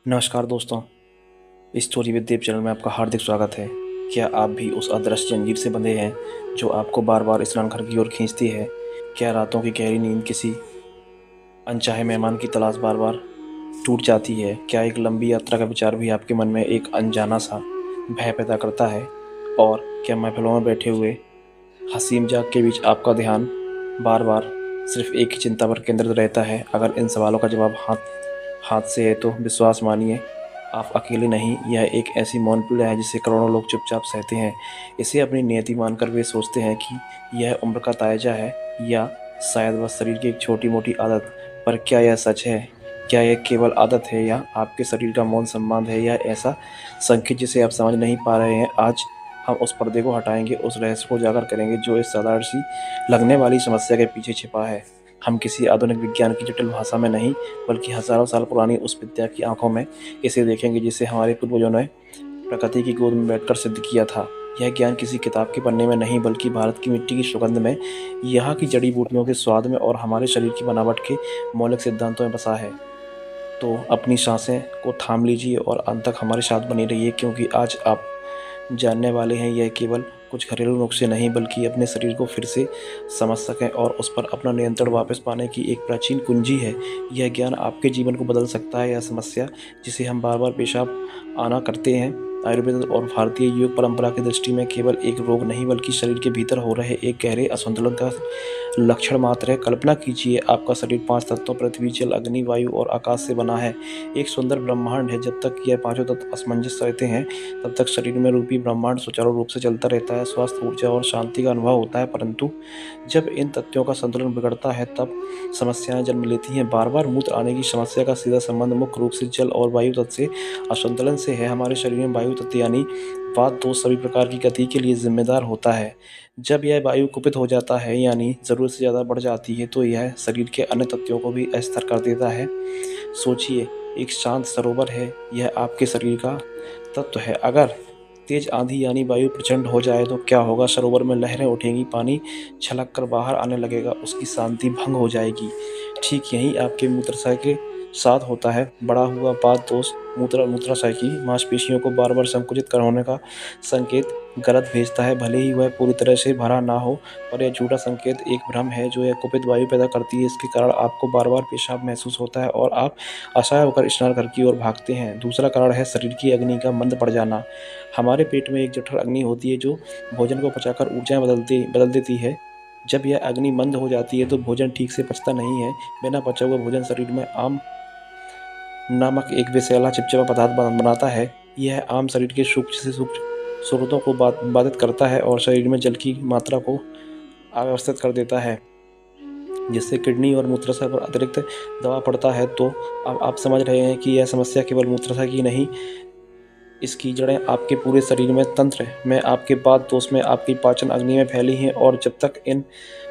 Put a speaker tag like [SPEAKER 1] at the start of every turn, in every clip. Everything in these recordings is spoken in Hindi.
[SPEAKER 1] नमस्कार दोस्तों, इस स्टोरी विद देव चैनल में आपका हार्दिक स्वागत है। क्या आप भी उस अदृश्य जंजीर से बंधे हैं जो आपको बार बार स्नान घर की ओर खींचती है? क्या रातों की गहरी नींद किसी अनचाहे मेहमान की तलाश बार बार टूट जाती है? क्या एक लंबी यात्रा का विचार भी आपके मन में एक अनजाना सा भय पैदा करता है? और क्या महफिलों में बैठे हुए हसीम जाग के बीच आपका ध्यान बार बार सिर्फ एक ही चिंता पर केंद्रित रहता है? अगर इन सवालों का जवाब हाथ हाथ से है तो विश्वास मानिए, आप अकेले नहीं। यह एक ऐसी मौन पीड़ा है जिसे करोड़ों लोग चुपचाप सहते हैं। इसे अपनी नियति मानकर वे सोचते हैं कि यह उम्र का तायजा है, या शायद बस शरीर की एक छोटी मोटी आदत। पर क्या यह सच है? क्या यह केवल आदत है, या आपके शरीर का मौन सम्मान है, या ऐसा संकेत जिसे आप समझ नहीं पा रहे हैं? आज हम उस पर्दे को हटाएंगे, उस रहस्य को उजागर करेंगे जो इस साधारण सी लगने वाली समस्या के पीछे छिपा है। हम किसी आधुनिक विज्ञान की जटिल भाषा में नहीं, बल्कि हजारों साल पुरानी उस विद्या की आंखों में इसे देखेंगे जिसे हमारे पूर्वजों ने प्रकृति की गोद में बैठकर सिद्ध किया था। यह ज्ञान किसी किताब के पन्ने में नहीं, बल्कि भारत की मिट्टी की सुगंध में, यहाँ की जड़ी बूटियों के स्वाद में और हमारे शरीर की बनावट के मौलिक सिद्धांतों में बसा है। तो अपनी सांसें को थाम लीजिए और अंत तक हमारे साथ बने रहिए, क्योंकि आज आप जानने वाले हैं यह केवल कुछ घरेलू नुस्खे नहीं, बल्कि अपने शरीर को फिर से समझ सकें और उस पर अपना नियंत्रण वापस पाने की एक प्राचीन कुंजी है। यह ज्ञान आपके जीवन को बदल सकता है। यह समस्या जिसे हम बार बार पेशाब आना करते हैं, आयुर्वेद और भारतीय योग परंपरा की दृष्टि में केवल एक रोग नहीं, बल्कि शरीर के भीतर हो रहे एक गहरे असंतुलन का लक्षण मात्र है। कल्पना कीजिए, आपका शरीर 5 तत्वों पृथ्वी, जल, अग्नि, वायु और आकाश से बना है। एक सुंदर ब्रह्मांड है। जब तक यह पांचों तत्व असमंजस रहते हैं, तब तक शरीर में रूपी ब्रह्मांड सुचारू रूप से चलता रहता है, स्वास्थ्य, ऊर्जा और शांति का अनुभव होता है। परंतु जब इन तत्वों का संतुलन बिगड़ता है, तब समस्याएं जन्म लेती हैं। बार बार मूत्र आने की समस्या का सीधा संबंध मुख्य रूप से जल और वायु तत्व से असंतुलन से है। हमारे शरीर में वायु तत्व यानी वात दोष सभी प्रकार की गति के लिए जिम्मेदार होता है। जब यह वायु कुपित हो जाता है, यानी जरूरत से ज़्यादा बढ़ जाती है, तो यह शरीर के अन्य तत्वों को भी अस्थिर कर देता है। सोचिए, एक शांत सरोवर है, यह आपके शरीर का तत्व है। अगर तेज आंधी यानी वायु प्रचंड हो जाए तो क्या होगा? सरोवर में लहरें उठेंगी, पानी छलक कर बाहर आने लगेगा, उसकी शांति भंग हो जाएगी। ठीक यही आपके मूत्राशय के साथ होता है। बड़ा हुआ वात दोष मूत्राशय की मांसपेशियों को बार बार संकुचित कर होने का संकेत गलत भेजता है। भले ही वह पूरी तरह से भरा ना हो, पर यह झूठा संकेत एक भ्रम है जो यह कुपित वायु पैदा करती है। इसके कारण आपको बार बार पेशाब महसूस होता है और आप असहाय होकर स्नान घर की ओर भागते हैं। दूसरा कारण है शरीर की अग्नि का मंद पड़ जाना। हमारे पेट में एक जठर अग्नि होती है जो भोजन को पचाकर ऊर्जाएं बदल देती है। जब यह अग्नि मंद हो जाती है तो भोजन ठीक से पचता नहीं है। बिना पचा हुआ भोजन शरीर में आम नामक एक विषैला चिपचिपा पदार्थ बनाता है। यह आम शरीर के सूक्ष्म से सूक्ष्म स्रोतों को बाधित करता है और शरीर में जल की मात्रा को अव्यवस्थित कर देता है, जिससे किडनी और मूत्राशय पर अतिरिक्त दबाव पड़ता है। तो अब आप समझ रहे हैं कि यह समस्या केवल मूत्राशय की नहीं, इसकी जड़ें आपके पूरे शरीर में, तंत्र में, आपके वात दोष में, आपकी पाचन अग्नि में फैली हैं। और जब तक इन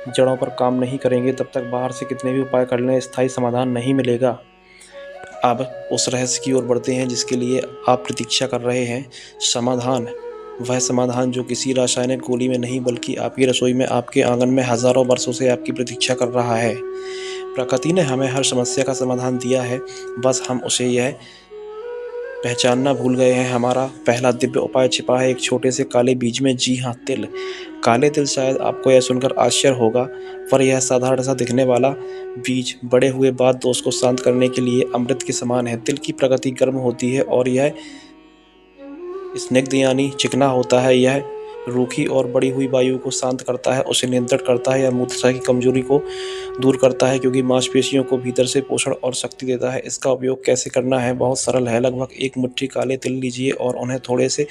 [SPEAKER 1] जड़ों पर काम नहीं करेंगे, तब तक बाहर से कितने भी उपाय कर लें, स्थायी समाधान नहीं मिलेगा। अब उस रहस्य की ओर बढ़ते हैं जिसके लिए आप प्रतीक्षा कर रहे हैं। समाधान, वह समाधान जो किसी रासायनिक गोली में नहीं, बल्कि आपकी रसोई में, आपके आंगन में हजारों वर्षों से आपकी प्रतीक्षा कर रहा है। प्रकृति ने हमें हर समस्या का समाधान दिया है, बस हम उसे यह पहचानना भूल गए हैं। हमारा पहला दिव्य उपाय छिपा है एक छोटे से काले बीज में। जी हाँ, तिल। काले तिल। शायद आपको यह सुनकर आश्चर्य होगा, पर यह साधारण सा दिखने वाला बीज बड़े हुए बाद दोष को शांत करने के लिए अमृत के समान है। तिल की प्रकृति गर्म होती है और यह स्निग्ध यानी चिकना होता है। यह रूखी और बढ़ी हुई वायु को शांत करता है, उसे नियंत्रित करता है। यह मूत्राशय की कमजोरी को दूर करता है, क्योंकि मांसपेशियों को भीतर से पोषण और शक्ति देता है। इसका उपयोग कैसे करना है? बहुत सरल है। लगभग 1 मुट्ठी काले तिल लीजिए और उन्हें थोड़े से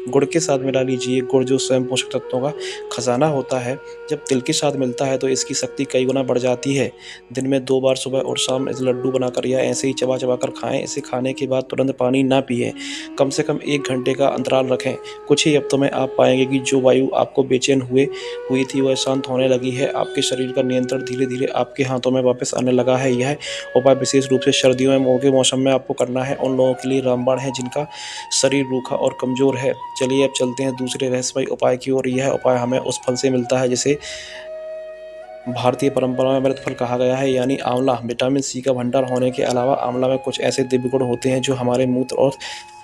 [SPEAKER 1] गुड़ के साथ मिला लीजिए। गुड़ जो स्वयं पोषक तत्वों का खजाना होता है, जब तिल के साथ मिलता है तो इसकी शक्ति कई गुना बढ़ जाती है। दिन में 2 बार, सुबह और शाम, इस लड्डू बनाकर या ऐसे ही चबा चबा कर खाएं। इसे खाने के बाद तुरंत पानी ना पिएं, कम से कम 1 घंटे का अंतराल रखें। कुछ ही हफ्तों में आप पाएंगे कि जो वायु आपको बेचैन हुई थी वह शांत होने लगी है। आपके शरीर का नियंत्रण धीरे धीरे आपके हाथों में वापस आने लगा है। यह उपाय विशेष रूप से सर्दियों में के मौसम में आपको करना है, उन लोगों के लिए रामबाण है जिनका शरीर रूखा और कमजोर है। चलिए अब चलते हैं दूसरे रहस्यमय उपाय की ओर। यह उपाय हमें उस फल से मिलता है जिसे भारतीय परंपरा में अमृत फल कहा गया है, यानी आंवला विटामिन सी का भंडार होने के अलावा आंवला में कुछ ऐसे दिव्य गुण होते हैं जो हमारे मूत्र और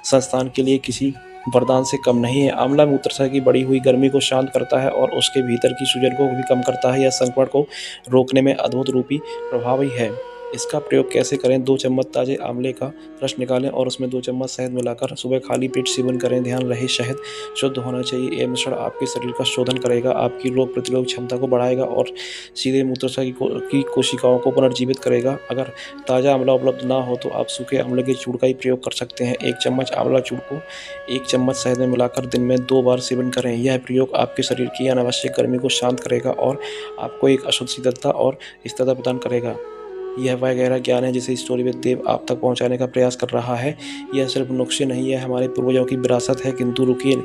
[SPEAKER 1] संस्थान के लिए किसी वरदान से कम नहीं है। आंवला मूत्राशय की बढ़ी हुई गर्मी को शांत करता है और उसके भीतर की सूजन को भी कम करता है। यह संक्रमण को रोकने में अद्भुत रूपी प्रभावी है। इसका प्रयोग कैसे करें? 2 चम्मच ताजे आंवले का रस निकालें और उसमें 2 चम्मच शहद मिलाकर सुबह खाली पेट सेवन करें। ध्यान रहे शहद शुद्ध होना चाहिए। ये मिश्रण आपके शरीर का शोधन करेगा, आपकी रोग प्रतिरोधक क्षमता को बढ़ाएगा और सीधे मूत्राशय की कोशिकाओं को पुनर्जीवित करेगा। अगर ताज़ा आंवला उपलब्ध ना हो तो आप सूखे आंवले के चूर्ण का ही प्रयोग कर सकते हैं। 1 चम्मच आंवला चूर्ण को 1 चम्मच शहद में मिलाकर दिन में 2 बार सेवन करें। यह प्रयोग आपके शरीर की अनावश्यक गर्मी को शांत करेगा और आपको एक अशुद्ध शीतलता और स्थिरता प्रदान करेगा। यह वह गहरा ज्ञान है जिसे स्टोरी विद देव आप तक पहुंचाने का प्रयास कर रहा है। यह सिर्फ नुस्खे नहीं है, हमारे पूर्वजों की विरासत है। किंतु रुकिए,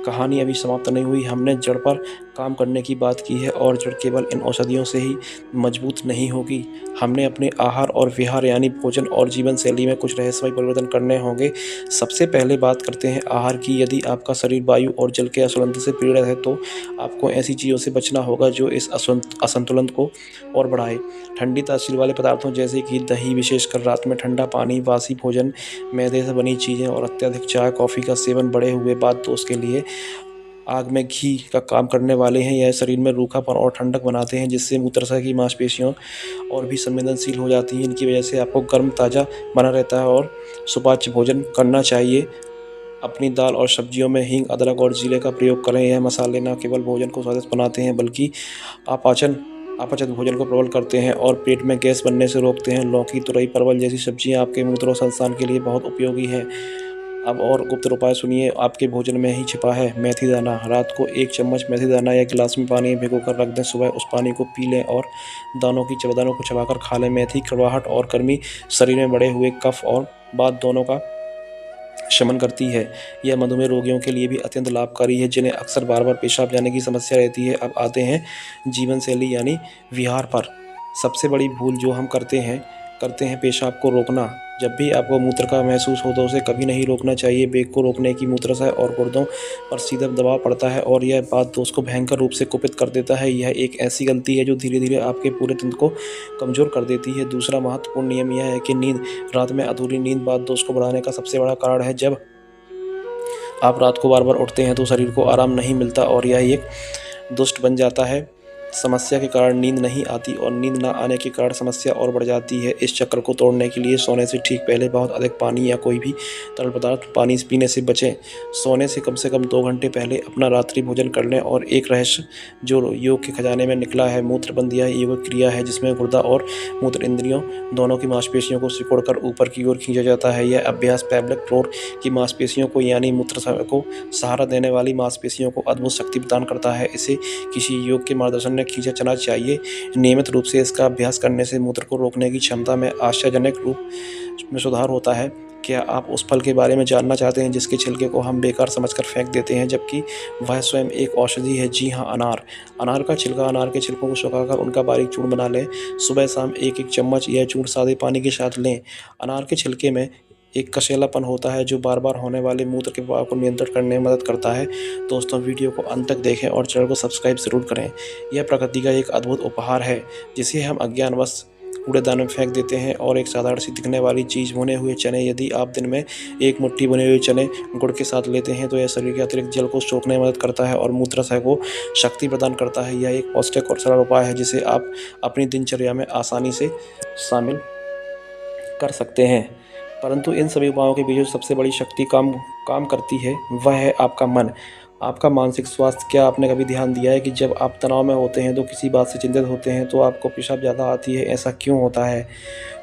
[SPEAKER 1] कहानी अभी समाप्त नहीं हुई। हमने जड़ पर काम करने की बात की है और जड़ केवल इन औषधियों से ही मजबूत नहीं होगी। हमने अपने आहार और विहार यानी भोजन और जीवन शैली में कुछ रहस्यमय परिवर्तन करने होंगे। सबसे पहले बात करते हैं आहार की। यदि आपका शरीर वायु और जल के असंतुलन से पीड़ित है तो आपको ऐसी चीज़ों से बचना होगा जो इस असंतुलन को और बढ़ाए। ठंडी तासीर वाले पदार्थों जैसे कि दही, विशेषकर रात में ठंडा पानी, बासी भोजन, मैदे से बनी चीज़ें और अत्यधिक चाय कॉफ़ी का सेवन बढ़े हुए बात दोष के लिए आग में घी का काम करने वाले हैं। यह शरीर में रूखापन और ठंडक बनाते हैं जिससे मूत्राशय की मांसपेशियों और भी संवेदनशील हो जाती हैं। इनकी वजह से आपको गर्म ताज़ा बना रहता है और सुपाच्य भोजन करना चाहिए। अपनी दाल और सब्जियों में हींग, अदरक और जीरे का प्रयोग करें। यह मसाले न केवल भोजन को स्वादिष्ट बनाते हैं बल्कि अपचत भोजन को प्रबल करते हैं और पेट में गैस बनने से रोकते हैं। लौकी, तुरई, परवल जैसी सब्जियां आपके मूत्र और संस्थान के लिए बहुत उपयोगी हैं। अब और गुप्त उपाय सुनिए, आपके भोजन में ही छिपा है। मेथी दाना, रात को 1 चम्मच मेथी दाना या गिलास में पानी में भिगोकर रख दें। सुबह उस पानी को पी लें और दानों को चबाकर खा लें। मेथी कड़वाहट और गर्मी, शरीर में बढ़े हुए कफ और वात दोनों का शमन करती है। यह मधुमेह रोगियों के लिए भी अत्यंत लाभकारी है जिन्हें अक्सर बार बार पेशाब जाने की समस्या रहती है। अब आते हैं जीवन शैली यानी विहार पर। सबसे बड़ी भूल जो हम करते हैं पेशाब को रोकना। जब भी आपको मूत्र का महसूस हो तो उसे कभी नहीं रोकना चाहिए। वेग को रोकने की मूत्राशय और गुर्दों पर सीधा दबाव पड़ता है और यह बात दोष को भयंकर रूप से कुपित कर देता है। यह एक ऐसी गलती है जो धीरे धीरे आपके पूरे तंत्र को कमजोर कर देती है। दूसरा महत्वपूर्ण नियम यह है कि नींद। रात में अधूरी नींद बात दोष को बढ़ाने का सबसे बड़ा कारण है। जब आप रात को बार बार उठते हैं तो शरीर को आराम नहीं मिलता और यह एक दुष्ट बन जाता है। समस्या के कारण नींद नहीं आती और नींद ना आने के कारण समस्या और बढ़ जाती है। इस चक्र को तोड़ने के लिए सोने से ठीक पहले बहुत अधिक पानी या कोई भी तरल पदार्थ पानी पीने से बचें। सोने से कम 2 घंटे पहले अपना रात्रि भोजन कर लें। और एक रहस्य जो योग के खजाने में निकला है, मूत्रबंध यह योग क्रिया है जिसमें गुर्दा और मूत्र इंद्रियों दोनों की मांसपेशियों को सिकोड़कर ऊपर की ओर खींचा जाता है। यह अभ्यास पैल्विक फ्लोर की मांसपेशियों को यानी मूत्राशय को सहारा देने वाली मांसपेशियों को अद्भुत शक्ति प्रदान करता है। इसे किसी योग के मार्गदर्शन में खींचा चलना चाहिए। नियमित रूप से इसका अभ्यास करने से मूत्र को रोकने की क्षमता में आश्चर्यजनक रूप में सुधार होता है। क्या आप उस फल के बारे में जानना चाहते हैं जिसके छिलके को हम बेकार समझकर फेंक देते हैं जबकि वह स्वयं एक औषधि है? जी हाँ, अनार। अनार का छिलका। अनार के छिलकों को सुखाकर उनका बारीक चूर्ण बना लें। सुबह शाम 1-1 चम्मच यह चूर्ण सादे पानी के साथ लें। अनार के छिलके में एक कसेलापन होता है जो बार बार होने वाले मूत्र के प्रभाव को नियंत्रित करने में मदद करता है। दोस्तों, वीडियो को अंत तक देखें और चैनल को सब्सक्राइब जरूर करें। यह प्रकृति का एक अद्भुत उपहार है जिसे हम अज्ञानवश कूड़ेदान में फेंक देते हैं। और एक साधारण सी दिखने वाली चीज़, भुने हुए चने। यदि आप दिन में 1 मुट्ठी भुने हुए चने गुड़ के साथ लेते हैं तो यह शरीर के अतिरिक्त जल को सोखने में मदद करता है और मूत्राशय को शक्ति प्रदान करता है। यह एक पौष्टिक और सरल उपाय है जिसे आप अपनी दिनचर्या में आसानी से शामिल कर सकते हैं। परंतु इन सभी उपायों के बीच जो सबसे बड़ी शक्ति काम करती है वह है आपका मन, आपका मानसिक स्वास्थ्य। क्या आपने कभी ध्यान दिया है कि जब आप तनाव में होते हैं तो किसी बात से चिंतित होते हैं तो आपको पेशाब ज़्यादा आती है? ऐसा क्यों होता है?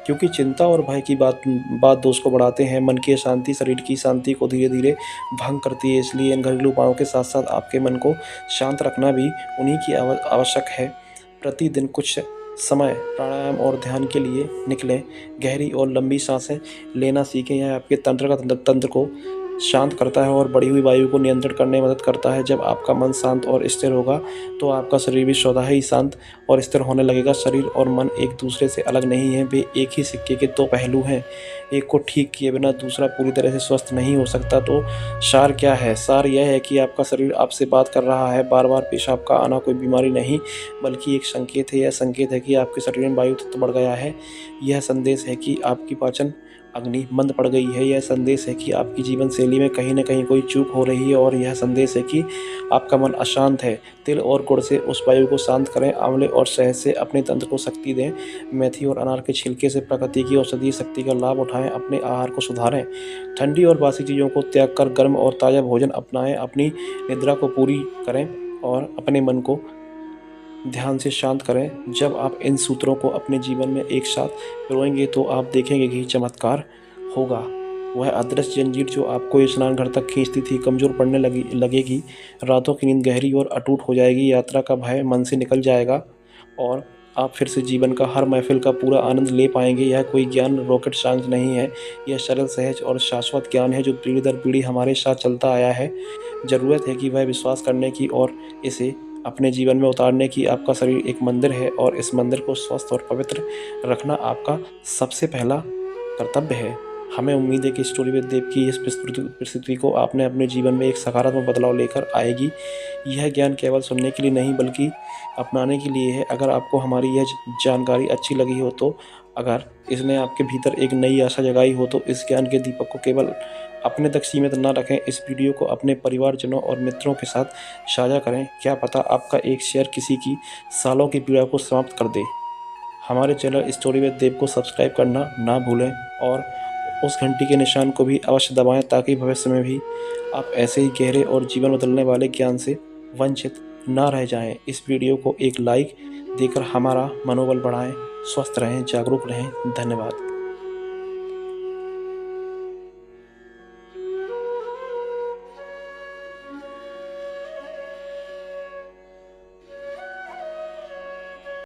[SPEAKER 1] क्योंकि चिंता और भय की बात दोष को बढ़ाते हैं। मन की अशांति शरीर की शांति को धीरे धीरे भंग करती है। इसलिए इन घरेलू उपायों के साथ साथ आपके मन को शांत रखना भी उन्हीं की आवश्यक है। प्रतिदिन कुछ समय प्राणायाम और ध्यान के लिए निकलें। गहरी और लंबी सांसें लेना सीखें। यह आपके तंत्र को शांत करता है और बढ़ी हुई वायु को नियंत्रित करने में मदद करता है। जब आपका मन शांत और स्थिर होगा तो आपका शरीर भी स्वतः ही शांत और स्थिर होने लगेगा। शरीर और मन एक दूसरे से अलग नहीं हैं, वे एक ही सिक्के के दो पहलू हैं। एक को ठीक किए बिना दूसरा पूरी तरह से स्वस्थ नहीं हो सकता। तो सार क्या है? सार यह है कि आपका शरीर आपसे बात कर रहा है। बार-बार पेशाब का आना कोई बीमारी नहीं, बल्कि एक संकेत है। यह संकेत है कि आपके शरीर में वायु तत्व बढ़ गया है। यह संदेश है कि आपकी पाचन अग्नि मंद पड़ गई है। यह संदेश है कि आपकी जीवन शैली में कहीं न कहीं कोई चूक हो रही है और यह संदेश है कि आपका मन अशांत है। तिल और गुड़ से उस वायु को शांत करें। आंवले और शहद से अपने तंत्र को शक्ति दें। मेथी और अनार के छिलके से प्रकृति की औषधीय शक्ति का लाभ उठाएं। अपने आहार को सुधारें। ठंडी और बासी चीज़ों को त्याग कर गर्म और ताज़ा भोजन अपनाएं। अपनी निद्रा को पूरी करें और अपने मन को ध्यान से शांत करें। जब आप इन सूत्रों को अपने जीवन में एक साथ पिरोएंगे तो आप देखेंगे कि चमत्कार होगा। वह अदृश्य जंजीर जो आपको स्नान घर तक खींचती थी कमज़ोर पड़ने लगेगी। रातों की नींद गहरी और अटूट हो जाएगी। यात्रा का भय मन से निकल जाएगा और आप फिर से जीवन का हर महफिल का पूरा आनंद ले पाएंगे। यह कोई ज्ञान रॉकेट साइंस नहीं है। यह सरल, सहज और शाश्वत ज्ञान है जो पीढ़ी दर पीढ़ी हमारे साथ चलता आया है। ज़रूरत है कि वह विश्वास करने की और इसे अपने जीवन में उतारने की। आपका शरीर एक मंदिर है और इस मंदिर को स्वस्थ और पवित्र रखना आपका सबसे पहला कर्तव्य है। हमें उम्मीद है कि स्टोरी विद देव की इस प्रस्तुति को आपने अपने जीवन में एक सकारात्मक बदलाव लेकर आएगी। यह ज्ञान केवल सुनने के लिए नहीं बल्कि अपनाने के लिए है। अगर आपको हमारी यह जानकारी अच्छी लगी हो तो अगर इसने आपके भीतर एक नई आशा जगाई हो तो इस ज्ञान के दीपक को केवल अपने तक सीमित न रखें। इस वीडियो को अपने परिवारजनों और मित्रों के साथ साझा करें। क्या पता आपका एक शेयर किसी की सालों की पीड़ा को समाप्त कर दे। हमारे चैनल स्टोरी विद देव को सब्सक्राइब करना ना भूलें और उस घंटी के निशान को भी अवश्य दबाएं ताकि भविष्य में भी आप ऐसे ही गहरे और जीवन बदलने वाले ज्ञान से वंचित ना रह जाएं। इस वीडियो को एक लाइक देकर हमारा मनोबल बढ़ाएं। स्वस्थ रहें, जागरूक रहें। धन्यवाद।